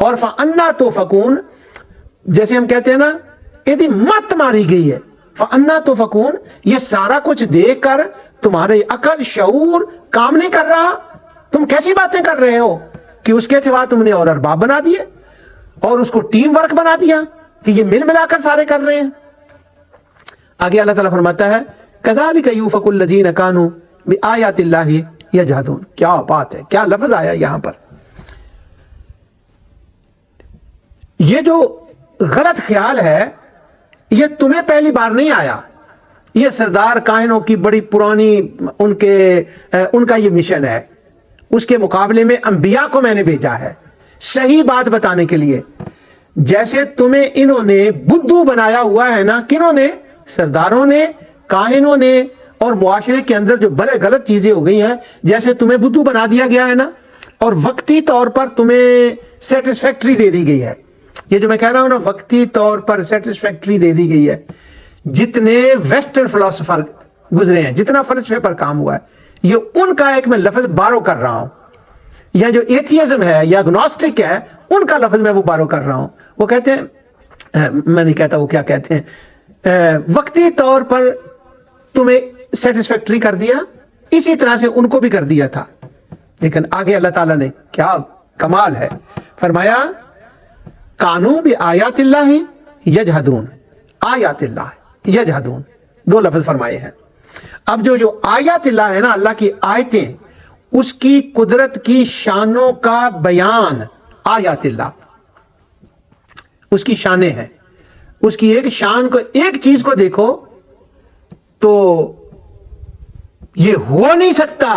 اور فَأَنَّا تُؤْفَكُونَ، جیسے ہم کہتے ہیں نا یہ مت ماری گئی ہے، فَأَنَّا تُؤْفَكُونَ، یہ سارا کچھ دیکھ کر تمہارے عقل شعور کام نہیں کر رہا؟ تم کیسی باتیں کر رہے ہو کہ اس کے سوا تم نے اور ارباب بنا دیے اور اس کو ٹیم ورک بنا دیا کہ یہ مل ملا کر سارے کر رہے ہیں۔ آگے اللہ تعالیٰ فرماتا ہے كَذَلِكَ يُؤْفَكُ الَّذِينَ كَانُوا بِآيَاتِ اللَّهِ يَجْحَدُونَ۔ کیا بات ہے، کیا لفظ آیا یہاں پر۔ یہ جو غلط خیال ہے یہ تمہیں پہلی بار نہیں آیا، یہ سردار کائنوں کی بڑی پرانی ان کا یہ مشن ہے۔ اس کے مقابلے میں انبیاء کو میں نے بھیجا ہے صحیح بات بتانے کے لیے۔ جیسے تمہیں انہوں نے بدھو بنایا ہوا ہے نا، کنہوں نے؟ سرداروں نے، کاہنوں نے، اور معاشرے کے اندر جو بڑے غلط چیزیں ہو گئی ہیں، جیسے تمہیں بدھو بنا دیا گیا ہے نا، اور وقتی طور پر تمہیں سیٹسفیکٹری دے دی گئی ہے۔ یہ جو میں کہہ رہا ہوں نا، وقتی طور پر سیٹسفیکٹری دے دی گئی ہے۔ جتنے ویسٹرن فلسفر گزرے ہیں، جتنا فلسفے پر کام ہوا ہے، یہ ان کا ایک میں لفظ بارو کر رہا ہوں، یا جو ایتھیزم ہے یا اگنوسٹک ہے ان کا لفظ میں وہ بارو کر رہا ہوں۔ وہ کہتے ہیں، میں نہیں کہتا وہ کیا کہتے ہیں، وقتی طور پر تمہیں سیٹسفیکٹری کر دیا، اسی طرح سے ان کو بھی کر دیا تھا۔ لیکن آگے اللہ تعالیٰ نے کیا کمال ہے، فرمایا کانو بآیات اللہ یجحدون، آیات اللہ یجحدون، دو لفظ فرمائے ہیں۔ اب جو آیات اللہ ہے نا، اللہ کی آیتیں، اس کی قدرت کی شانوں کا بیان، آیات اللہ اس کی شانیں ہیں۔ اس کی ایک شان کو، ایک چیز کو دیکھو تو یہ ہو نہیں سکتا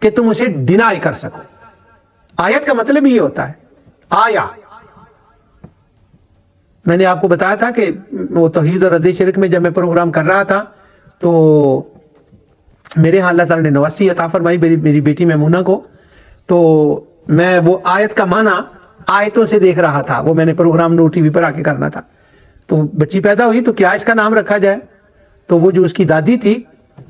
کہ تم اسے ڈینائی کر سکو۔ آیت کا مطلب یہ ہوتا ہے آیا۔ میں نے آپ کو بتایا تھا کہ وہ توحید اور رد شرک میں جب میں پروگرام کر رہا تھا تو میرے ہاں اللہ تعالیٰ نے نواسی عطا فرمائی میری بیٹی میمونہ کو، تو میں وہ آیت کا معنی آیتوں سے دیکھ رہا تھا۔ وہ میں نے پروگرام نور ٹی وی پر آ کے کرنا تھا۔ تو بچی پیدا ہوئی تو کیا اس کا نام رکھا جائے، تو وہ جو اس کی دادی تھی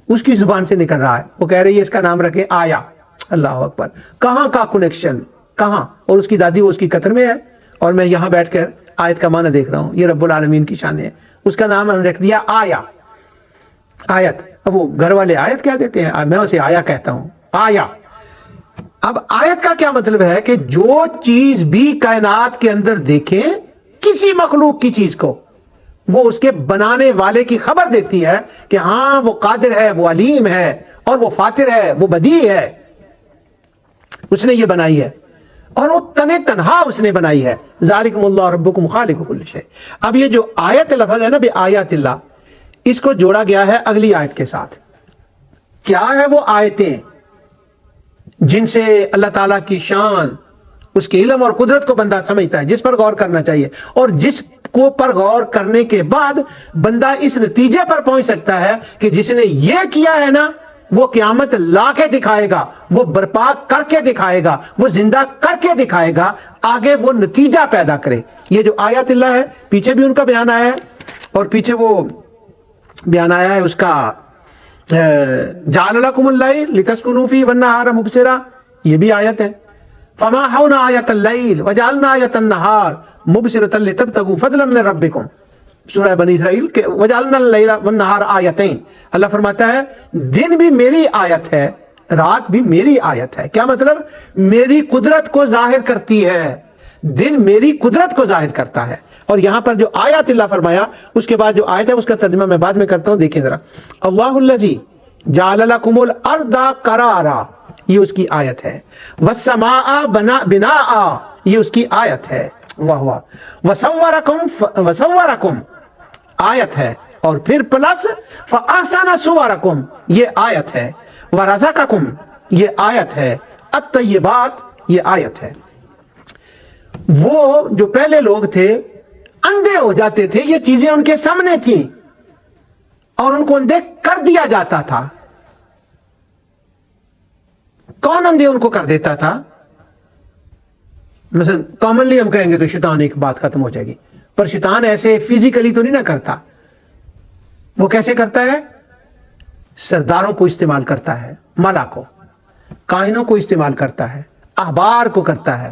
اس کی زبان سے نکل رہا ہے، وہ کہہ رہی ہے اس کا نام رکھے آیا۔ اللہ اکبر، کہاں کا کنیکشن، کہاں؟ اور اس کی دادی وہ اس کی قطر میں ہے اور میں یہاں بیٹھ کر آیت کا معنی دیکھ رہا ہوں۔ یہ رب العالمین کی شان ہے۔ اس کا نام ہم نے رکھ دیا آیا، آیت۔ اب وہ گھر والے آیت کیا دیتے ہیں، میں اسے آیا کہتا ہوں، آیا۔ اب آیت کا کیا مطلب ہے کہ جو چیز بھی کائنات کے اندر دیکھیں، کسی مخلوق کی چیز کو، وہ اس کے بنانے والے کی خبر دیتی ہے کہ ہاں وہ قادر ہے، وہ علیم ہے، اور وہ فاتر ہے، وہ بدیع ہے، اس نے یہ بنائی ہے، اور وہ تنہا اس نے بنائی ہے۔ ذالکم اللہ ربکم خالق کل شیء۔ اب یہ جو آیت لفظ ہے نا، بے آیات اللہ، اس کو جوڑا گیا ہے اگلی آیت کے ساتھ۔ کیا ہے وہ آیتیں جن سے اللہ تعالیٰ کی شان، اس کے علم اور قدرت کو بندہ سمجھتا ہے، جس پر غور کرنا چاہیے، اور جس کو پر غور کرنے کے بعد بندہ اس نتیجے پر پہنچ سکتا ہے کہ جس نے یہ کیا ہے نا، وہ قیامت لا کے دکھائے گا، وہ برپا کر کے دکھائے گا، وہ زندہ کر کے دکھائے گا، آگے وہ نتیجہ پیدا کرے۔ یہ جو آیات اللہ ہے، پیچھے بھی ان کا بیان آیا ہے، اور پیچھے وہ بیان آیا ہے اس کا جعل لکم اللیل لتسکنوا فیہ والنہار مبصرا، یہ بھی آیت ہے۔ فمحونا آیۃ اللیل وجعلنا آیۃ النہار مبصرۃ لتبتغوا فضلا من ربکم، سورہ بنی اسرائیل کے وجعلنا اللیل والنہار آیتین۔ اللہ فرماتا ہے دن بھی میری آیت ہے، رات بھی میری آیت ہے۔ کیا مطلب؟ میری قدرت کو ظاہر کرتی ہے، دن میری قدرت کو ظاہر کرتا ہے۔ اور یہاں پر جو آیات اللہ فرمایا، اس کے بعد جو آیت ہے اس کا ترجمہ میں بعد میں کرتا ہوں، دیکھیں ذرا۔ اللہ الذی جعل لکم الارض قرارا، یہ اس کی آیت ہے۔ والسماء بناء، یہ اس کی آیت ہے۔ واہ واہ۔ وصورکم آیت ہے، اور پھر پلس فاحسن صورکم، یہ آیت ہے۔ ورزقکم، یہ آیت ہے۔ الطیبات، یہ آیت ہے۔ وہ جو پہلے لوگ تھے اندھے ہو جاتے تھے، یہ چیزیں ان کے سامنے تھیں اور ان کو اندھے کر دیا جاتا تھا۔ کون اندھے ان کو کر دیتا تھا؟ مثلا کامنلی ہم کہیں گے تو شیطان، ایک بات ختم ہو جائے گی، پر شیطان ایسے فزیکلی تو نہیں نہ کرتا۔ وہ کیسے کرتا ہے؟ سرداروں کو استعمال کرتا ہے، ملا کو، کاہنوں کو استعمال کرتا ہے، احبار کو کرتا ہے،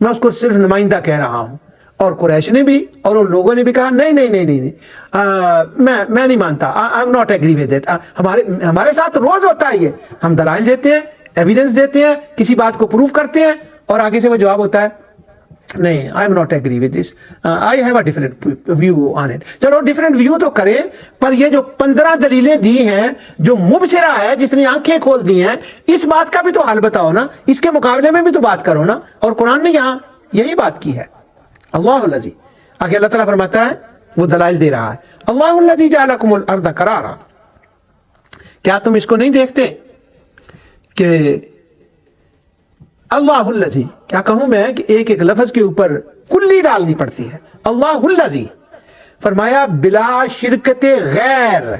میں اس کو صرف نمائندہ کہہ رہا ہوں. اور قریش نے بھی اور ان لوگوں نے بھی کہا نہیں نہیں نہیں نہیں میں نہیں مانتا, آئی am not agree with it. ہمارے ساتھ روز ہوتا ہے یہ, ہم دلائل دیتے ہیں, ایویڈنس دیتے ہیں, کسی بات کو پروف کرتے ہیں, اور آگے سے وہ جواب ہوتا ہے نہیں, I am not agree with this, I have a different view on it. چلو ڈفرنٹ ویو تو کریں, پر یہ جو 15 دلیلیں دی ہیں, جو مبصرہ ہے, جس نے آنکھیں کھول دی ہیں, اس بات کا بھی تو حل بتاؤ نا, اس کے مقابلے میں بھی تو بات کرو نا. اور قرآن نے یہاں یہی بات کی ہے. اللہ الذی, آگے اللہ تعالیٰ فرماتا ہے, وہ دلائل دے رہا ہے, اللہ الذی جعلکم الارض قرارا. کیا تم اس کو نہیں دیکھتے کہ اللہ الذی, کیا کہوں میں کہ ایک ایک لفظ کے اوپر کلی ڈالنی پڑتی ہے. اللہ الذی فرمایا بلا شرکت غیر,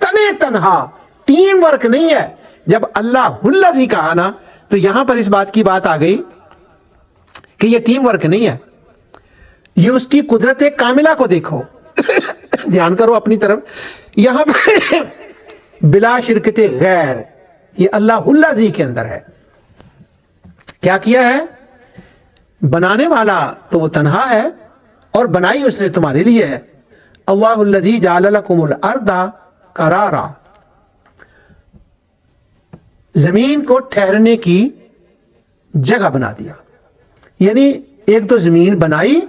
تنے تنہا, ٹیم ورک نہیں ہے. جب اللہ الذی کہا نا, تو یہاں پر اس بات کی بات آ گئی کہ یہ ٹیم ورک نہیں ہے, یہ اس کی قدرت کاملہ کو دیکھو. دھیان کرو اپنی طرف, یہاں پر بلا شرکت غیر, یہ اللہ الذی کے اندر ہے. کیا کیا ہے؟ بنانے والا تو وہ تنہا ہے, اور بنائی اس نے تمہارے لیے ہے. اللہ الذی جعل لکم الارض قرارا, زمین کو ٹھہرنے کی جگہ بنا دیا. یعنی ایک تو زمین بنائی,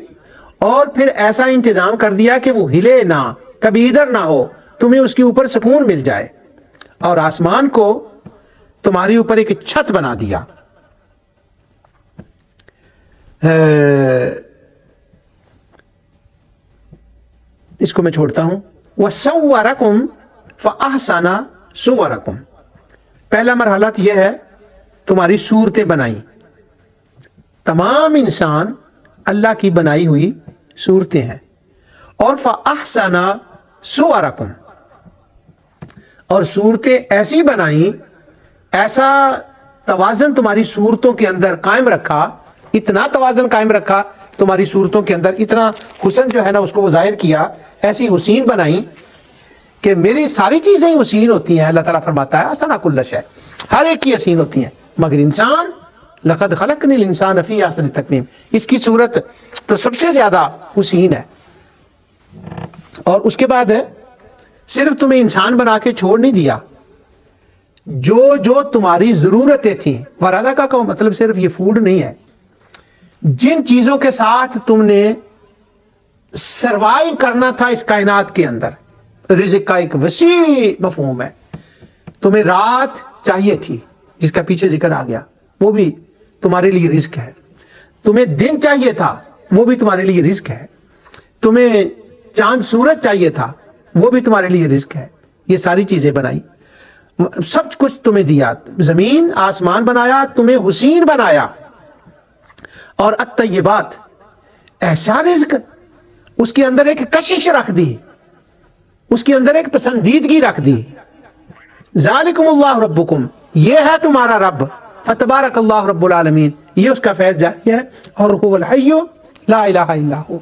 اور پھر ایسا انتظام کر دیا کہ وہ ہلے نہ, کبھی ادھر نہ ہو, تمہیں اس کے اوپر سکون مل جائے. اور آسمان کو تمہارے اوپر ایک چھت بنا دیا. اس کو میں چھوڑتا ہوں. وَصَوَّرَكُمْ فَأَحْسَنَ صُوَرَكُمْ, پہلا مرحلہ یہ ہے, تمہاری صورتیں بنائی. تمام انسان اللہ کی بنائی ہوئی صورتیں ہیں. اور فَأَحْسَنَ صُوَرَكُمْ, اور صورتیں ایسی بنائی, ایسا توازن تمہاری صورتوں کے اندر قائم رکھا, اتنا توازن قائم رکھا تمہاری صورتوں کے اندر, اتنا حسن جو ہے نا اس کو وہ ظاہر کیا, ایسی حسین بنائی کہ میری ساری چیزیں ہی حسین ہوتی ہیں. اللہ تعالیٰ فرماتا ہے احسن کل شیء, ہر ایک کی حسین ہوتی ہیں, مگر انسان لقد خلقنا الانسان فی احسن تقویم, اس کی صورت تو سب سے زیادہ حسین ہے. اور اس کے بعد صرف تمہیں انسان بنا کے چھوڑ نہیں دیا, جو تمہاری ضرورتیں تھیں. ورادہ کا مطلب صرف یہ فوڈ نہیں ہے, جن چیزوں کے ساتھ تم نے سروائیو کرنا تھا اس کائنات کے اندر, رزق کا ایک وسیع مفہوم ہے. تمہیں رات چاہیے تھی جس کا پیچھے ذکر آ گیا, وہ بھی تمہارے لیے رزق ہے. تمہیں دن چاہیے تھا, وہ بھی تمہارے لیے رزق ہے. تمہیں چاند سورج چاہیے تھا, وہ بھی تمہارے لیے رزق ہے. یہ ساری چیزیں بنائی, سب کچھ تمہیں دیا. زمین آسمان بنایا, تمہیں حسین بنایا. اور الطیبات, ایسا رزق, اس کے اندر ایک کشش رکھ دی, اس کے اندر ایک پسندیدگی رکھ دی. ذالکم اللہ ربکم, یہ ہے تمہارا رب. فتبارک اللہ رب العالمین, یہ اس کا فیض جاری ہے. اور هو الحی لا الہ الا هو,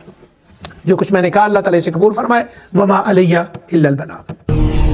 جو کچھ میں نے کہا اللہ تعالیٰ سے قبول فرمائے. وما علیہ الا البلاغ.